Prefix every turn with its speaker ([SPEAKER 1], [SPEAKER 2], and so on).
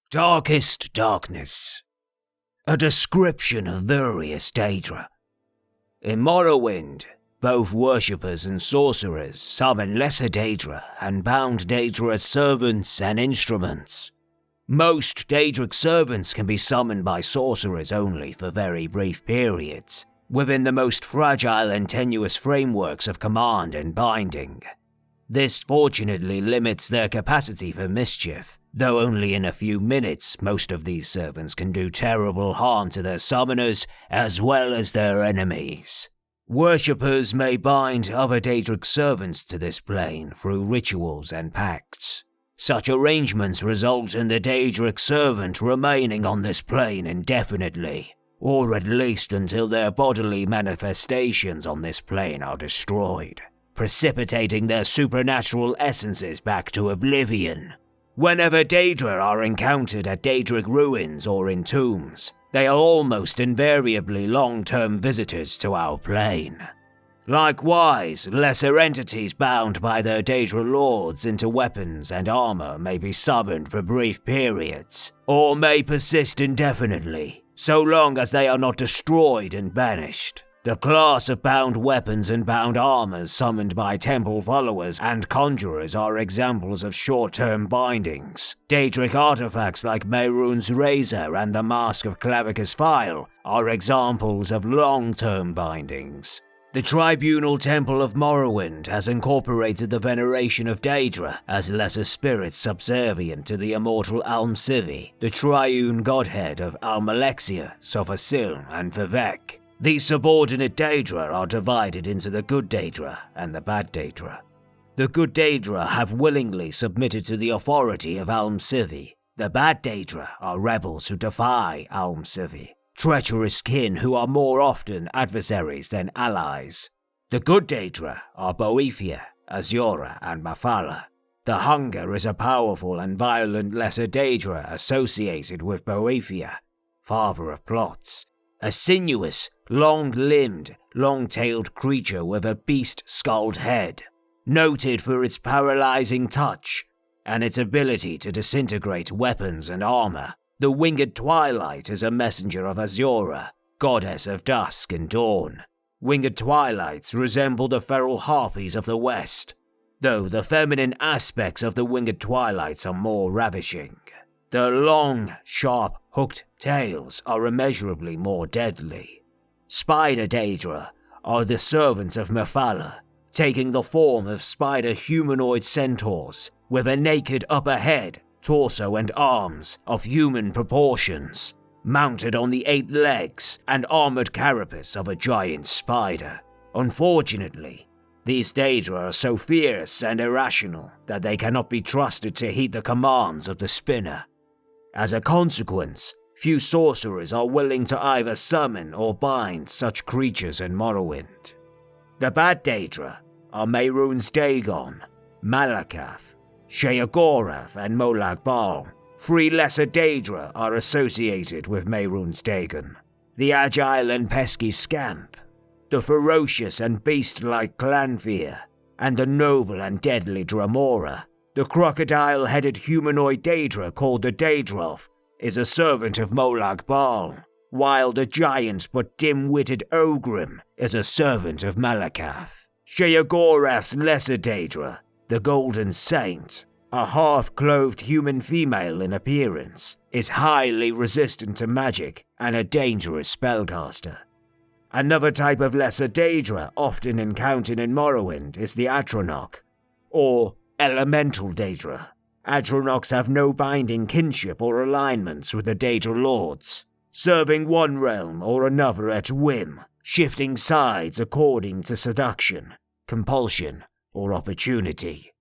[SPEAKER 1] Darkest Darkness. A description of various Daedra. In Morrowind, both worshippers and sorcerers summon lesser Daedra and bound Daedra as servants and instruments. Most Daedric servants can be summoned by sorcerers only for very brief periods, within the most fragile and tenuous frameworks of command and binding. This fortunately limits their capacity for mischief, though only in a few minutes most of these servants can do terrible harm to their summoners as well as their enemies. Worshippers may bind other Daedric servants to this plane through rituals and pacts. Such arrangements result in the Daedric servant remaining on this plane indefinitely, or at least until their bodily manifestations on this plane are destroyed, precipitating their supernatural essences back to oblivion. Whenever Daedra are encountered at Daedric ruins or in tombs, they are almost invariably long-term visitors to our plane. Likewise, lesser entities bound by their Daedra lords into weapons and armor may be summoned for brief periods, or may persist indefinitely, so long as they are not destroyed and banished. The class of bound weapons and bound armors summoned by temple followers and conjurers are examples of short-term bindings. Daedric artifacts like Mehrunesdagon's razor and the Mask of Clavicus File are examples of long-term bindings. The Tribunal Temple of Morrowind has incorporated the veneration of Daedra as lesser spirits subservient to the immortal almsivi, the triune godhead of almalexia, sothasil, and vivec. These subordinate Daedra are divided into the good Daedra and the bad Daedra. The good Daedra have willingly submitted to the authority of almsivi. The bad Daedra are rebels who defy almsivi, treacherous kin who are more often adversaries than allies. The good Daedra are Boethia, Azura, and Mephala. The Hunger is a powerful and violent lesser Daedra associated with Boethia, father of plots. A sinuous, long-limbed, long-tailed creature with a beast-skulled head, noted for its paralyzing touch and its ability to disintegrate weapons and armor. The Winged Twilight is a messenger of Azura, goddess of dusk and dawn. Winged Twilights resemble the feral harpies of the West, though the feminine aspects of the Winged Twilights are more ravishing. Their long, sharp, hooked tails are immeasurably more deadly. Spider Daedra are the servants of Mephala, taking the form of spider humanoid centaurs with a naked upper head, torso and arms of human proportions, mounted on the 8 legs and armored carapace of a giant spider. Unfortunately, these Daedra are so fierce and irrational that they cannot be trusted to heed the commands of the spinner. As a consequence, few sorcerers are willing to either summon or bind such creatures in Morrowind. The bad Daedra are mehrunesdagon, malakath, sheogorath, and molagbal. 3 lesser Daedra are associated with mehrunesdagon: the agile and pesky scamp, the ferocious and beast-like clanfear, and the noble and deadly Dramora. The crocodile-headed humanoid Daedra called the Daedroth is a servant of molagbal, while the giant but dim-witted Ogrim is a servant of Malakath. Sheogorath's lesser Daedra, the Golden Saint, a half-clothed human female in appearance, is highly resistant to magic and a dangerous spellcaster. Another type of lesser Daedra often encountered in Morrowind is the Atronach, or Elemental Daedra. Atronachs have no binding kinship or alignments with the Daedra lords, serving one realm or another at whim, shifting sides according to seduction, compulsion, or opportunity.